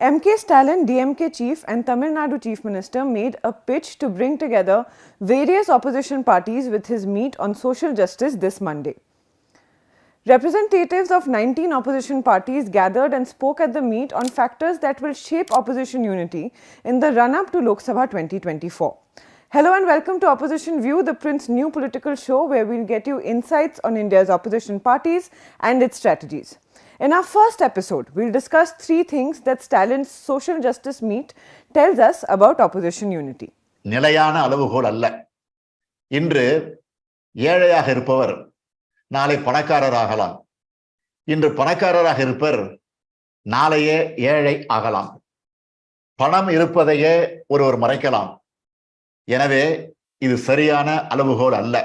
MK Stalin, DMK chief and Tamil Nadu chief minister made a pitch to bring together various opposition parties with his meet on social justice this Monday. Representatives of 19 opposition parties gathered and spoke at the meet on factors that will shape opposition unity in the run-up to Lok Sabha 2024. Hello and welcome to Opposition View, the Print's new political show where we'll get you insights on India's opposition parties and its strategies. In our first episode, we'll discuss three things that Stalin's social justice meet tells us about opposition unity. நிலையான அளவுகோல் அல்ல. இன்று ஏழையாக இருப்பவர் நாளை பணக்காரராகலாம். இன்று பணக்காரராக இருப்பவர் நாளையே ஏழை ஆகலாம். பணம் இருப்பதையே ஒருவர் மறைக்கலாம். எனவே இது சரியான அளவுகோல் அல்ல.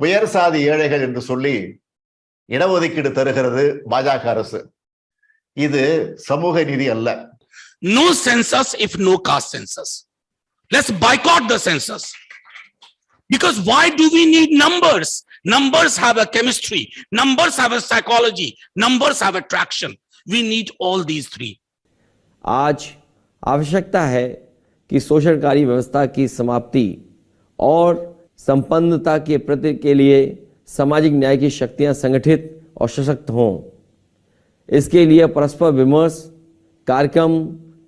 உயர் சாதி ஏழைகள் என்று சொல்லி இடஒதுக்கீடு தருகிறது பாஜக அரசு. இது சமூக நீதி அல்ல. No census if no caste census. Let's boycott the census. Because why do we need numbers? Numbers have a chemistry, numbers have a psychology, numbers have attraction. We need all these three. आज आवश्यकता है कि शोषणकारी व्यवस्था की समाप्ति और संपन्नता के प्रति के लिए सामाजिक न्याय की शक्तियां संगठित और सशक्त हों। इसके लिए परस्पर विमर्श, कार्यक्रम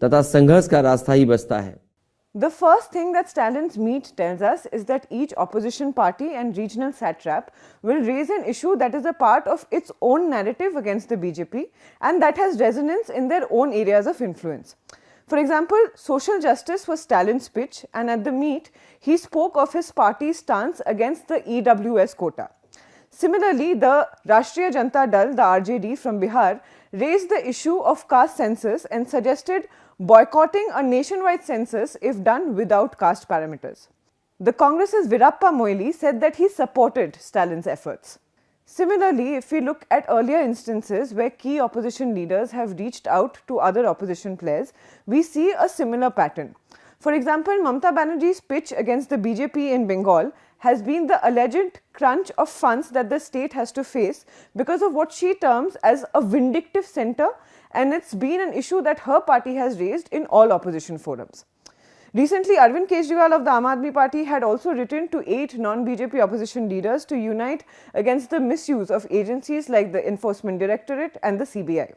तथा संघर्ष का रास्ता ही बचता है। The first thing that Stalin's meet tells us is that each opposition party and regional satrap will raise an issue that is a part of its own narrative against the BJP and that has resonance in their own areas of influence. For example, social justice was Stalin's pitch, and at the meet, he spoke of his party's stance against the EWS quota. Similarly, the Rashtriya Janata Dal, the RJD from Bihar, raised the issue of caste census and suggested boycotting a nationwide census if done without caste parameters. The Congress's Virappa Moily said that he supported Stalin's efforts. Similarly, if we look at earlier instances where key opposition leaders have reached out to other opposition players, we see a similar pattern. For example, Mamata Banerjee's pitch against the BJP in Bengal has been the alleged crunch of funds that the state has to face because of what she terms as a vindictive centre, and it's been an issue that her party has raised in all opposition forums. Recently, Arvind Kejriwal of the Aam Aadmi Party had also written to 8 non-BJP opposition leaders to unite against the misuse of agencies like the Enforcement Directorate and the CBI.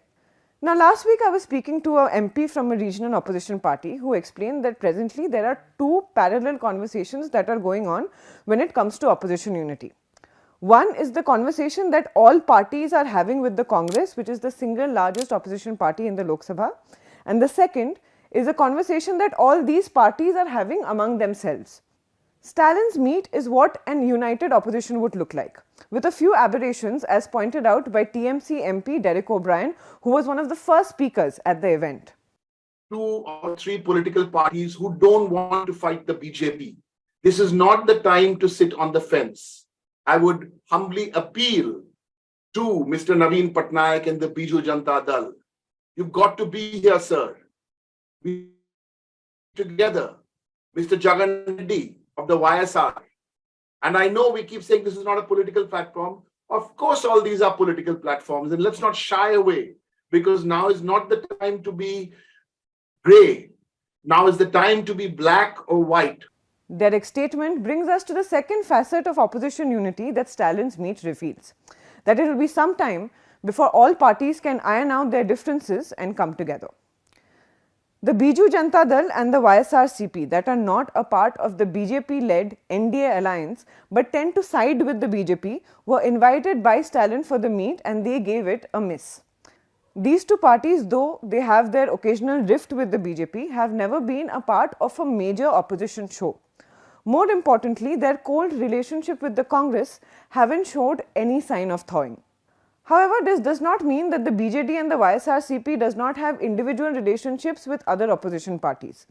Now, last week I was speaking to a MP from a regional opposition party who explained that presently there are two parallel conversations that are going on when it comes to opposition unity. One is the conversation that all parties are having with the Congress, which is the single largest opposition party in the Lok Sabha, and the second is a conversation that all these parties are having among themselves. Stalin's meet is what an united opposition would look like, with a few aberrations as pointed out by TMC MP Derek O'Brien, who was one of the first speakers at the event. 2 or 3 political parties who don't want to fight the BJP. This is not the time to sit on the fence. I would humbly appeal to Mr. Naveen Patnaik and the Biju Janata Dal. You've got to be here, sir. We together, Mr. Jagan Reddy of the YSR. And I know we keep saying this is not a political platform. Of course, all these are political platforms, and let's not shy away, because now is not the time to be gray. Now is the time to be black or white. Derek's statement brings us to the second facet of opposition unity that Stalin's meet reveals, that it will be some time before all parties can iron out their differences and come together. The Biju Janata Dal and the YSRCP that are not a part of the BJP-led NDA alliance but tend to side with the BJP were invited by Stalin for the meet and they gave it a miss. These two parties, though they have their occasional rift with the BJP, have never been a part of a major opposition show. More importantly, their cold relationship with the Congress haven't showed any sign of thawing. However, this does not mean that the BJD and the YSRCP does not have individual relationships with other opposition parties.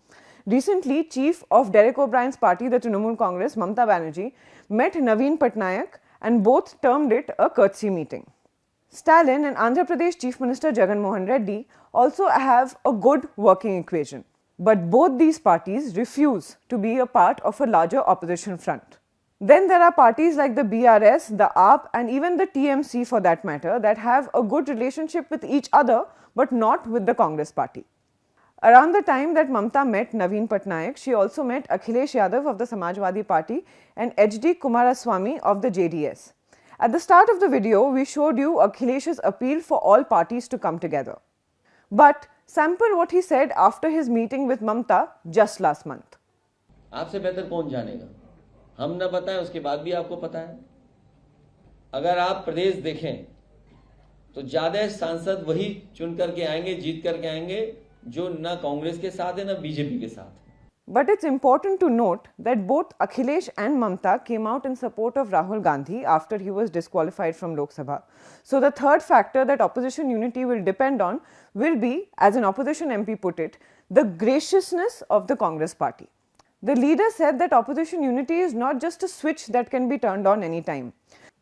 Recently, chief of Derek O'Brien's party, the Trinamool Congress, Mamata Banerjee, met Naveen Patnaik and both termed it a courtesy meeting. Stalin and Andhra Pradesh Chief Minister Jagan Mohan Reddy also have a good working equation. But both these parties refuse to be a part of a larger opposition front. Then there are parties like the BRS, the AAP and even the TMC for that matter that have a good relationship with each other but not with the Congress party. Around the time that Mamta met Naveen Patnaik, she also met Akhilesh Yadav of the Samajwadi Party and H.D. Kumaraswamy of the JDS. At the start of the video, we showed you Akhilesh's appeal for all parties to come together. But sample what he said after his meeting with Mamta just last month. आपसे बेहतर कौन जानेगा? हम न बताएं उसके बाद भी आपको पता है. अगर आप प्रदेश देखें तो ज्यादा सांसद वही चुन करके आएंगे, जीत करके आएंगे जो न कांग्रेस के साथ है न बीजेपी के साथ. But it's important to note that both Akhilesh and Mamta came out in support of Rahul Gandhi after he was disqualified from Lok Sabha. So the third factor that opposition unity will depend on will be, as an opposition MP put it, the graciousness of the Congress party. The leader said that opposition unity is not just a switch that can be turned on anytime.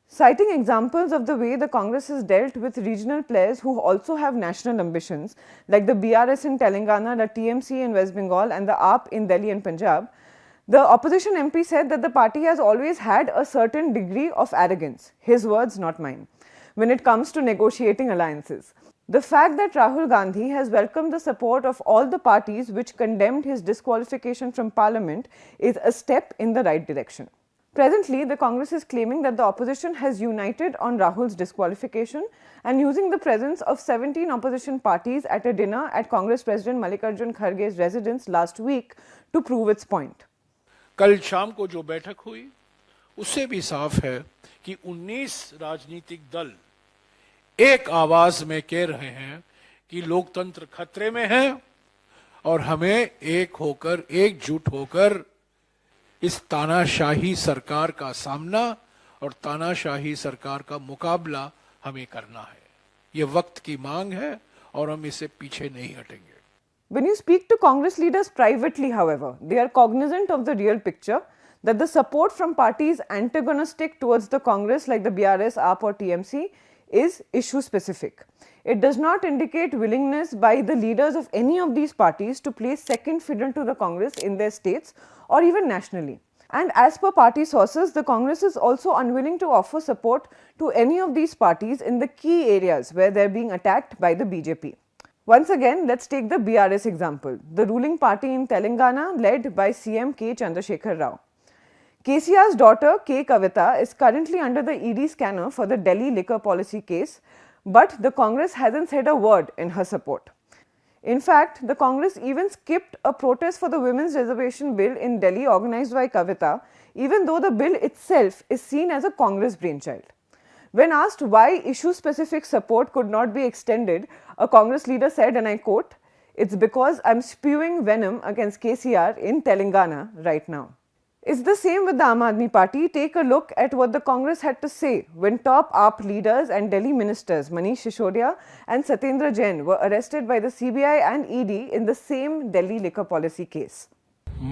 Citing examples of the way the Congress has dealt with regional players who also have national ambitions, like the BRS in Telangana, the TMC in West Bengal and the AAP in Delhi and Punjab, the opposition MP said that the party has always had a certain degree of arrogance, his words not mine, when it comes to negotiating alliances. The fact that Rahul Gandhi has welcomed the support of all the parties which condemned his disqualification from parliament is a step in the right direction. Presently, the Congress is claiming that the opposition has united on Rahul's disqualification and using the presence of 17 opposition parties at a dinner at Congress President Mallikarjun Kharge's residence last week to prove its point. कल शाम को जो बैठक हुई उससे भी साफ है कि 19 राजनीतिक दल एक आवाज में कह रहे हैं कि लोकतंत्र खतरे में है और हमें एक होकर, एकजुट होकर इस तानाशाही सरकार का सामना और तानाशाही सरकार का मुकाबला हमें करना है. ये वक्त की मांग है और हम इससे पीछे नहीं हटेंगे. When you speak to Congress leaders privately, however, they are cognizant of the real picture, that the support from parties antagonistic towards the Congress like the BRS, AAP or TMC is issue specific. It does not indicate willingness by the leaders of any of these parties to play second fiddle to the Congress in their states or even nationally. And as per party sources, the Congress is also unwilling to offer support to any of these parties in the key areas where they are being attacked by the BJP. Once again, let's take the BRS example, the ruling party in Telangana led by CM K Chandrasekhar Rao. KCR's daughter K Kavita is currently under the ED scanner for the Delhi liquor policy case, but the Congress hasn't said a word in her support. In fact, the Congress even skipped a protest for the women's reservation bill in Delhi organized by Kavita, even though the bill itself is seen as a Congress brainchild. When asked why issue-specific support could not be extended, a Congress leader said, and I quote, "It's because I'm spewing venom against KCR in Telangana right now." It's the same with the Aam Aadmi Party. Take a look at what the Congress had to say when top AAP leaders and Delhi ministers Manish Sisodiya and Satyendra Jain were arrested by the CBI and ED in the same Delhi liquor policy case.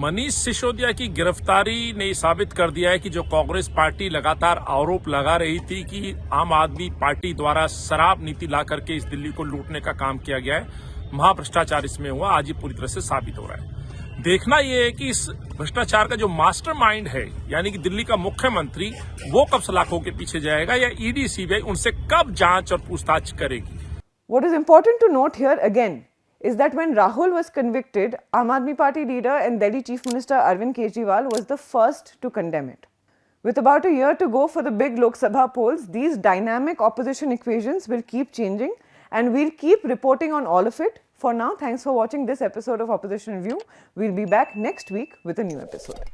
Manish Sisodia की गिरफ्तारी ने साबित कर दिया है कि जो Congress party लगातार आरोप लगा रही थी कि आम आदमी पार्टी द्वारा शराब नीति ला करके इस दिल्ली को लूटने का काम किया गया है, महाभ्रष्टाचार इसमें हुआ, आज ये पूरी तरह से साबित हो रहा है. देखना ये है कि इस भ्रष्टाचार का जो मास्टरमाइंड है, यानी कि दिल्ली का मुख्यमंत्री, वो कब सलाखों के पीछे जाएगा या ईडी सीबीआई उनसे कब जांच और पूछताछ करेगी. What is important to note here again is that when Rahul was convicted, Aam Aadmi Party leader and Delhi Chief Minister Arvind Kejriwal was the first to condemn it. With about a year to go for the big Lok Sabha polls, these dynamic opposition equations will keep changing and we'll keep reporting on all of it. For now, thanks for watching this episode of Opposition Review. We'll be back next week with a new episode.